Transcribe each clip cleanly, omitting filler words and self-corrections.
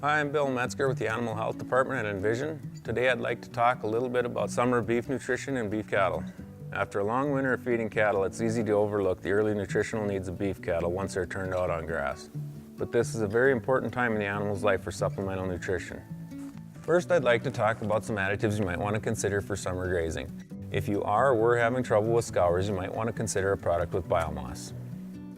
Hi, I'm Bill Metzger with the Animal Health Department at Envision. Today I'd like to talk a little bit about summer beef nutrition and beef cattle. After a long winter of feeding cattle, it's easy to overlook the early nutritional needs of beef cattle once they're turned out on grass. But this is a very important time in the animal's life for supplemental nutrition. First, I'd like to talk about some additives you might want to consider for summer grazing. If you are or were having trouble with scours, you might want to consider a product with biomass.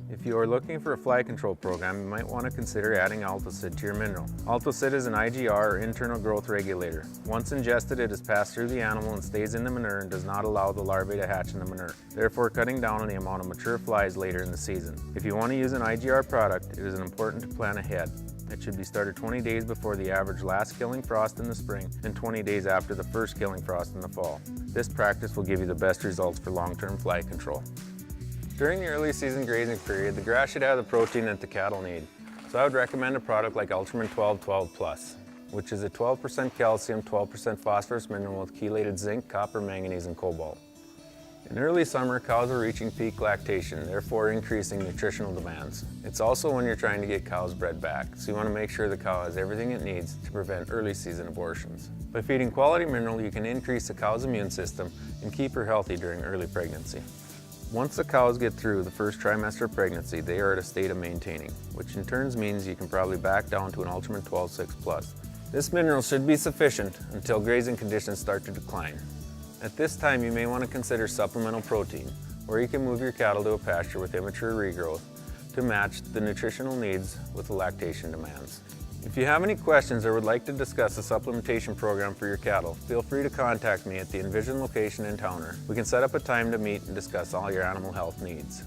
If you are looking for a fly control program, you might want to consider adding Altosid to your mineral. Altosid is an IGR or internal growth regulator. Once ingested, it is passed through the animal and stays in the manure and does not allow the larvae to hatch in the manure, therefore cutting down on the amount of mature flies later in the season. If you want to use an IGR product, it is important to plan ahead. It should be started 20 days before the average last killing frost in the spring and 20 days after the first killing frost in the fall. This practice will give you the best results for long-term fly control. During the early season grazing period, the grass should have the protein that the cattle need. So I would recommend a product like Ultraman 12-12 Plus, which is a 12% calcium, 12% phosphorus mineral with chelated zinc, copper, manganese, and cobalt. In early summer, cows are reaching peak lactation, therefore increasing nutritional demands. It's also when you're trying to get cows bred back, so you want to make sure the cow has everything it needs to prevent early season abortions. By feeding quality mineral, you can increase the cow's immune system and keep her healthy during early pregnancy. Once the cows get through the first trimester of pregnancy, they are at a state of maintaining, which in turn means you can probably back down to an Ultraman 12-6 Plus. This mineral should be sufficient until grazing conditions start to decline. At this time, you may want to consider supplemental protein, or you can move your cattle to a pasture with immature regrowth to match the nutritional needs with the lactation demands. If you have any questions or would like to discuss a supplementation program for your cattle, feel free to contact me at the Envision location in Towner. We can set up a time to meet and discuss all your animal health needs.